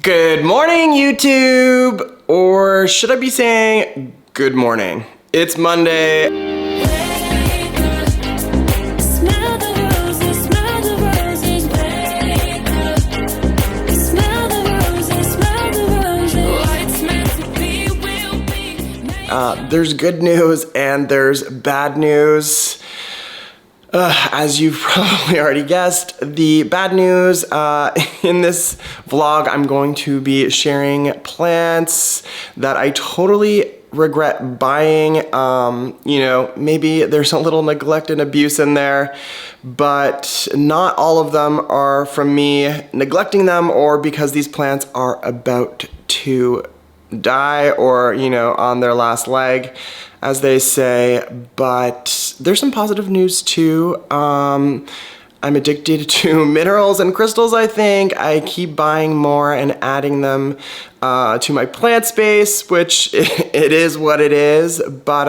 Good morning, YouTube! Or should I be saying good morning? It's Monday. There's good news and there's bad news. As you've probably already guessed, the bad news, in this vlog, I'm going to be sharing plants that I totally regret buying. You know, maybe there's a little neglect and abuse in there, but not all of them are from me neglecting them or because these plants are about to die or, you know, on their last leg, as they say. But there's some positive news too. I'm addicted to minerals and crystals, I think. I keep buying more and adding them to my plant space, which it is what it is. But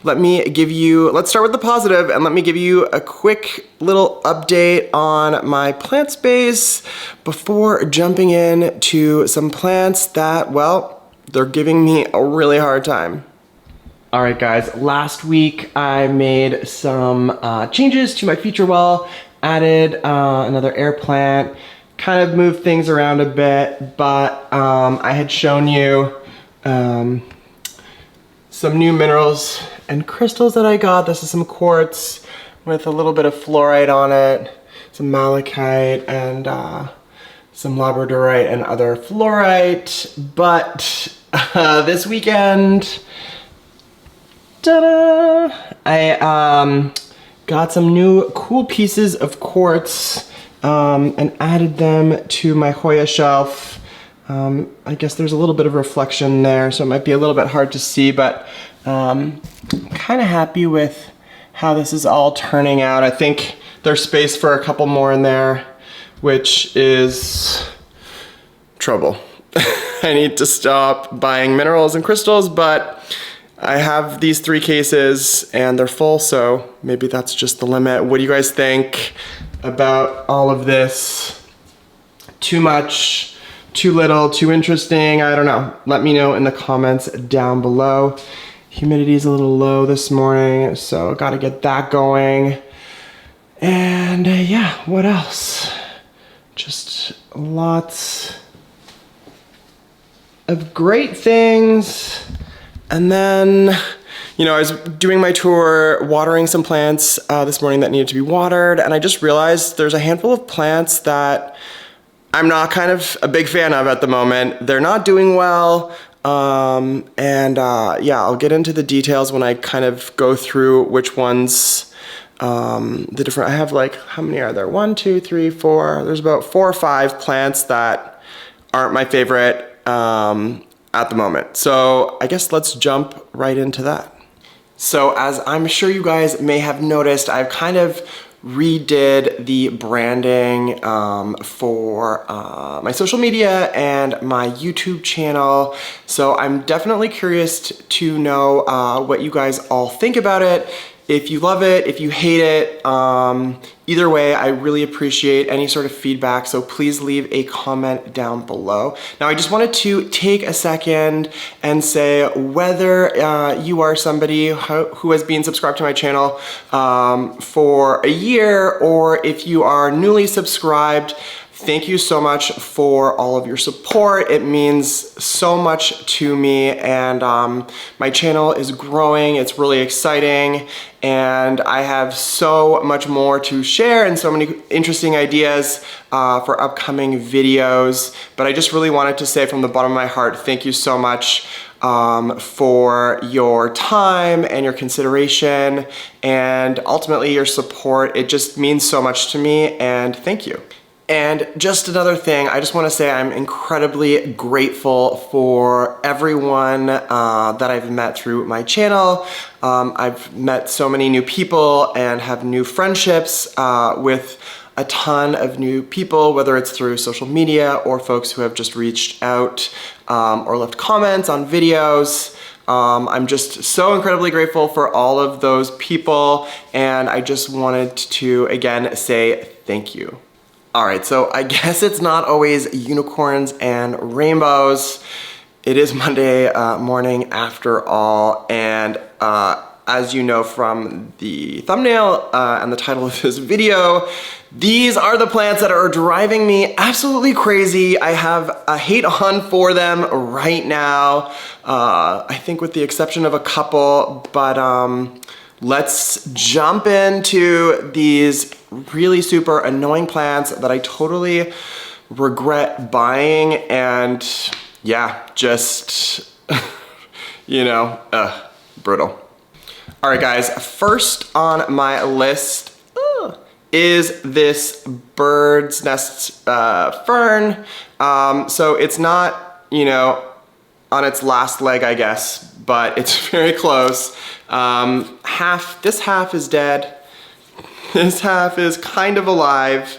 let's start with the positive and let me give you a quick little update on my plant space before jumping in to some plants that, well, they're giving me a really hard time. All right, guys, last week I made some changes to my feature wall, added another air plant, kind of moved things around a bit, but I had shown you some new minerals and crystals that I got. This is some quartz with a little bit of fluorite on it, some malachite and some labradorite and other fluorite. But this weekend, ta-da! I got some new cool pieces of quartz and added them to my Hoya shelf. I guess there's a little bit of reflection there, so it might be a little bit hard to see, but I'm kind of happy with how this is all turning out. I think there's space for a couple more in there, which is trouble. I need to stop buying minerals and crystals, but I have these 3 cases and they're full, so maybe that's just the limit. What do you guys think about all of this? Too much, too little, too interesting? I don't know. Let me know in the comments down below. Humidity is a little low this morning, so gotta get that going. And yeah, what else? Just lots of great things. And then, you know, I was doing my tour, watering some plants this morning that needed to be watered, and I just realized there's a handful of plants that I'm not kind of a big fan of at the moment. They're not doing well, yeah, I'll get into the details when I kind of go through which ones, the different, I have like, how many are there? 1, 2, 3, 4, there's about 4 or 5 plants that aren't my favorite, at the moment. So I guess let's jump right into that. So as I'm sure you guys may have noticed, I've kind of redid the branding for my social media and my YouTube channel. So I'm definitely curious to know what you guys all think about it. If you love it, if you hate it, either way, I really appreciate any sort of feedback, so please leave a comment down below. Now, I just wanted to take a second and say whether you are somebody who has been subscribed to my channel for a year, or if you are newly subscribed, thank you so much for all of your support. It means so much to me, and my channel is growing. It's really exciting, and I have so much more to share and so many interesting ideas for upcoming videos. But I just really wanted to say from the bottom of my heart, thank you so much for your time and your consideration and ultimately your support. It just means so much to me, and thank you. And just another thing, I just want to say I'm incredibly grateful for everyone that I've met through my channel. I've met so many new people and have new friendships with a ton of new people, whether it's through social media or folks who have just reached out or left comments on videos. I'm just so incredibly grateful for all of those people, and I just wanted to again say thank you. All right, so I guess it's not always unicorns and rainbows. It is Monday morning after all, and as you know from the thumbnail and the title of this video, these are the plants that are driving me absolutely crazy. I have a hate on for them right now, I think with the exception of a couple, but let's jump into these really super annoying plants that I totally regret buying, and yeah, just, you know, brutal. All right, guys, first on my list is this bird's nest fern. So it's not, you know, on its last leg, I guess, but it's very close. This half is dead. This half is kind of alive.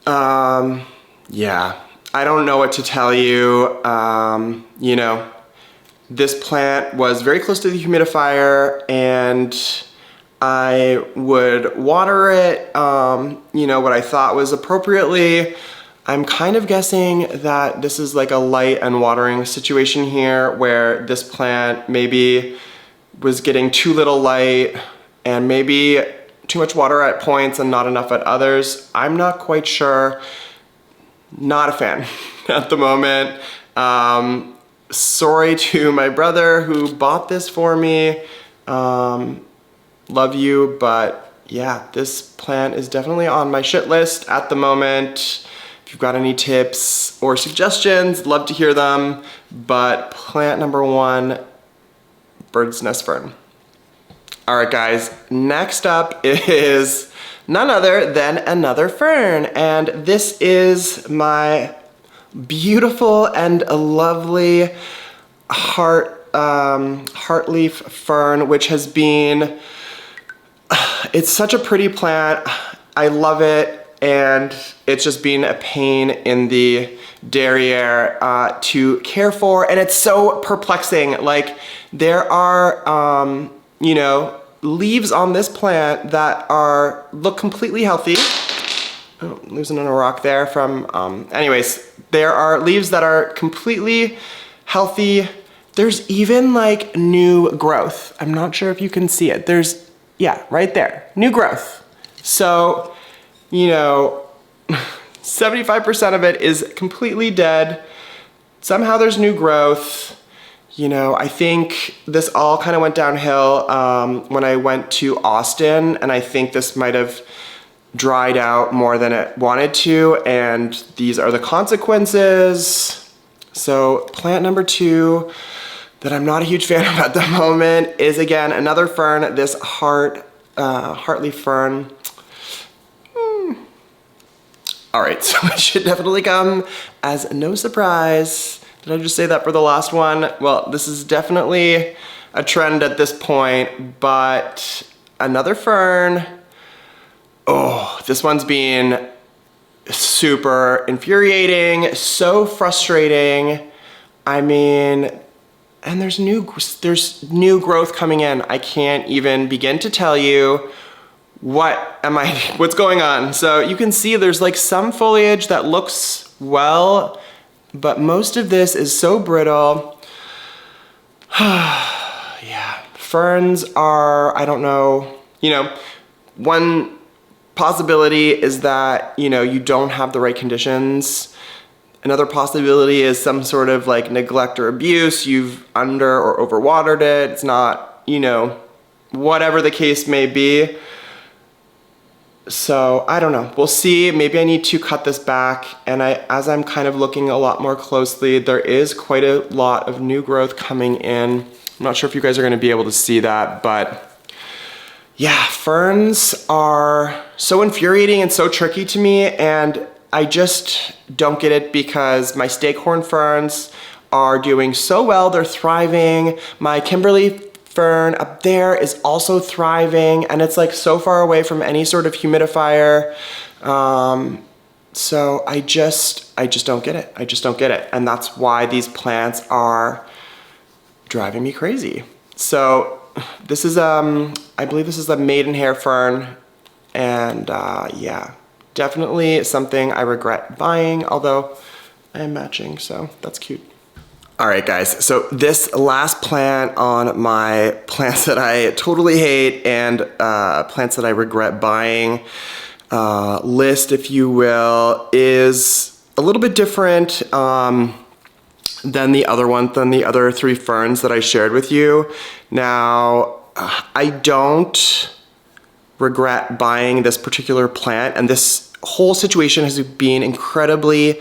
Yeah, I don't know what to tell you. You know, this plant was very close to the humidifier, and I would water it, you know, what I thought was appropriately. I'm kind of guessing that this is like a light and watering situation here, where this plant maybe was getting too little light and maybe too much water at points and not enough at others. I'm not quite sure. Not a fan at the moment. Sorry to my brother who bought this for me. Love you, but yeah, this plant is definitely on my shit list at the moment. If you've got any tips or suggestions, love to hear them. But plant number one, bird's nest fern. All right, guys, next up is none other than another fern, and this is my beautiful and lovely heartleaf fern, which has been, it's such a pretty plant. I love it, and it's just been a pain in the derriere to care for, and it's so perplexing. Like, there are you know, leaves on this plant that look completely healthy. Oh, losing on a rock there from, anyways, there are leaves that are completely healthy. There's even like new growth. I'm not sure if you can see it. There's, yeah, right there, new growth. So, you know, 75% of it is completely dead. Somehow there's new growth. You know, I think this all kind of went downhill when I went to Austin, and I think this might have dried out more than it wanted to, and these are the consequences. So plant number two that I'm not a huge fan of at the moment is, again, another fern, this heartleaf fern. All right, so it should definitely come as no surprise. Did I just say that for the last one? Well, this is definitely a trend at this point, but another fern. Oh, this one's been super infuriating, so frustrating. I mean, and there's new growth coming in. I can't even begin to tell you what's going on. So you can see there's like some foliage that looks well, but most of this is so brittle. Yeah, ferns are, I don't know, you know, one possibility is that, you know, you don't have the right conditions. Another possibility is some sort of like neglect or abuse. You've under or overwatered it. It's not, you know, whatever the case may be. So I don't know, we'll see. Maybe I need to cut this back, and as I'm kind of looking a lot more closely, there is quite a lot of new growth coming in. I'm not sure if you guys are gonna be able to see that, but yeah, ferns are so infuriating and so tricky to me, and I just don't get it because my staghorn ferns are doing so well, they're thriving. My Kimberly fern up there is also thriving, and it's like so far away from any sort of humidifier. So I just don't get it. I just don't get it. And that's why these plants are driving me crazy. So this is, I believe this is a maidenhair fern, and yeah, Definitely something I regret buying, although I am matching, so that's cute. All right, guys, so this last plant on my plants that I totally hate and plants that I regret buying list, if you will, is a little bit different than the other 3 ferns that I shared with you. Now, I don't regret buying this particular plant, and this whole situation has been incredibly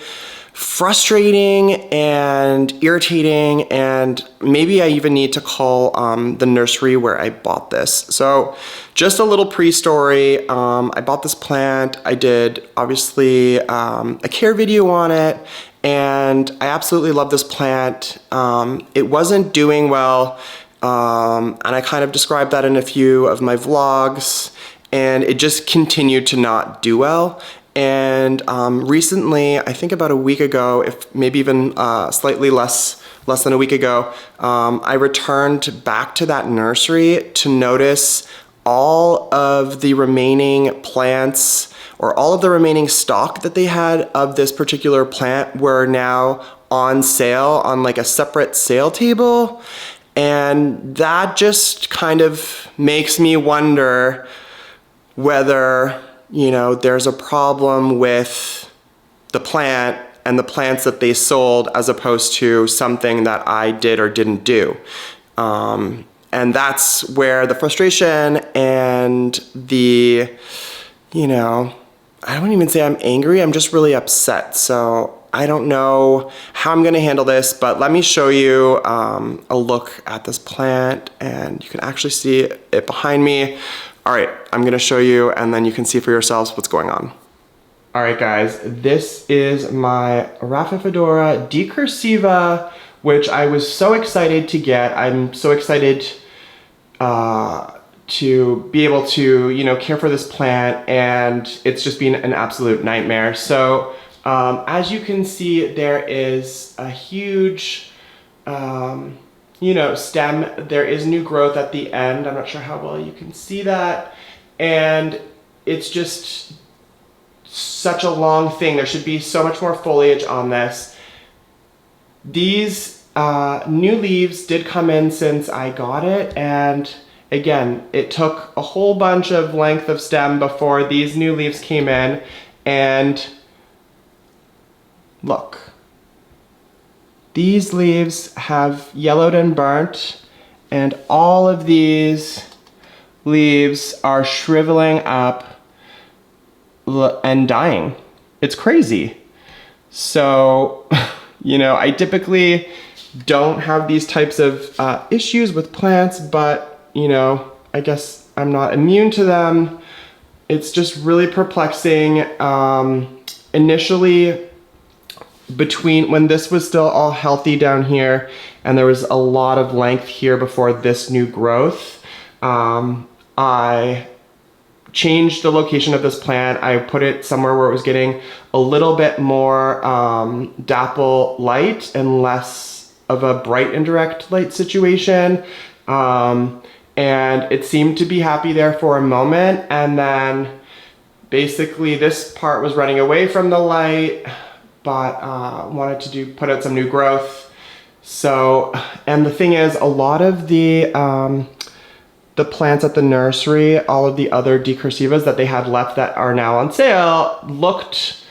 frustrating and irritating, and maybe I even need to call the nursery where I bought this. So just a little pre-story. I bought this plant. I did obviously a care video on it, and I absolutely love this plant. It wasn't doing well, and I kind of described that in a few of my vlogs, and it just continued to not do well. And recently, I think about a week ago, if maybe even slightly less than a week ago, I returned back to that nursery to notice all of the remaining plants, or all of the remaining stock that they had of this particular plant were now on sale on like a separate sale table. And that just kind of makes me wonder whether, you know, there's a problem with the plant and the plants that they sold as opposed to something that I did or didn't do. And that's where the frustration and the, you know, I don't even say I'm angry, I'm just really upset. So I don't know how I'm gonna handle this, but let me show you a look at this plant, and you can actually see it behind me. All right, I'm gonna show you, and then you can see for yourselves what's going on. All right, guys, this is my Raphifedora decursiva, which I was so excited to get. I'm so excited to be able to, you know, care for this plant, and it's just been an absolute nightmare. So as you can see, there is a huge, you know, stem. There is new growth at the end. I'm not sure how well you can see that. And it's just such a long thing. There should be so much more foliage on this. These new leaves did come in since I got it, and again, it took a whole bunch of length of stem before these new leaves came in, and look. These leaves have yellowed and burnt, and all of these leaves are shriveling up and dying. It's crazy. So, you know, I typically don't have these types of issues with plants, but, you know, I guess I'm not immune to them. It's just really perplexing. Initially, between when this was still all healthy down here and there was a lot of length here before this new growth, I changed the location of this plant. I put it somewhere where it was getting a little bit more dapple light and less of a bright indirect light situation. And it seemed to be happy there for a moment, and then basically this part was running away from the light, but wanted to put out some new growth. So, and the thing is, a lot of the plants at the nursery, all of the other decursivas that they had left that are now on sale, looked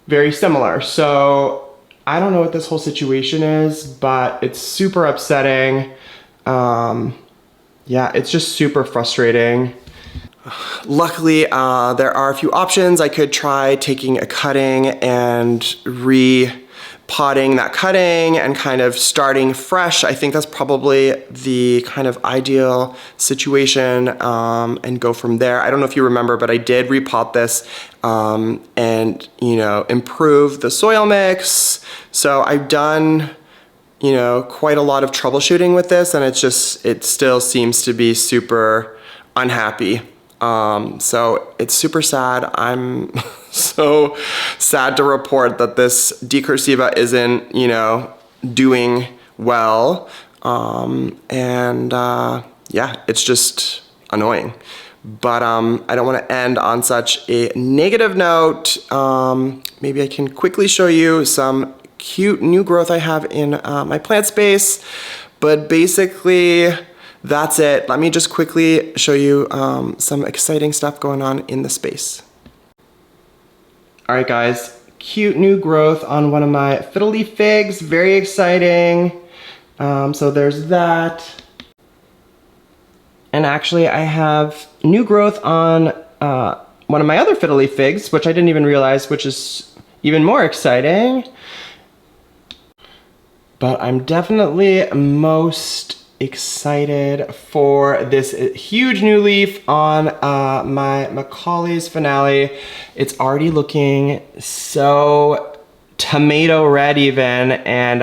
very similar. So I don't know what this whole situation is, but it's super upsetting. Yeah, it's just super frustrating. Luckily, there are a few options. I could try taking a cutting and repotting that cutting and kind of starting fresh. I think that's probably the kind of ideal situation, and go from there. I don't know if you remember, but I did repot this and, you know, improve the soil mix. So I've done, you know, quite a lot of troubleshooting with this, and it still seems to be super unhappy. So it's super sad. I'm so sad to report that this decursiva isn't, you know, doing well. Yeah, it's just annoying. But I don't want to end on such a negative note. Maybe I can quickly show you some cute new growth I have in my plant space. But basically, that's it. Let me just quickly show you some exciting stuff going on in the space. All right, guys, cute new growth on one of my fiddle leaf figs. Very exciting. So there's that. And actually, I have new growth on one of my other fiddle leaf figs, which I didn't even realize, which is even more exciting. But I'm definitely most excited for this huge new leaf on my Macaulay's finale. It's already looking so tomato red even, and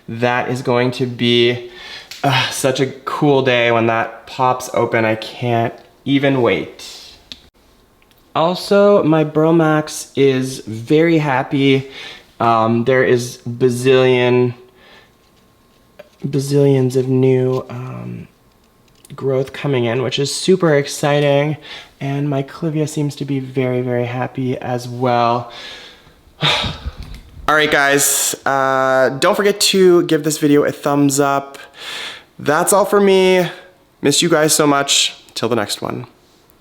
that is going to be such a cool day when that pops open. I can't even wait. Also, my Bromax is very happy. There is bazillions of new growth coming in, which is super exciting. And my Clivia seems to be very, very happy as well. All right, guys, don't forget to give this video a thumbs up. That's all for me. Miss you guys so much. Till the next one.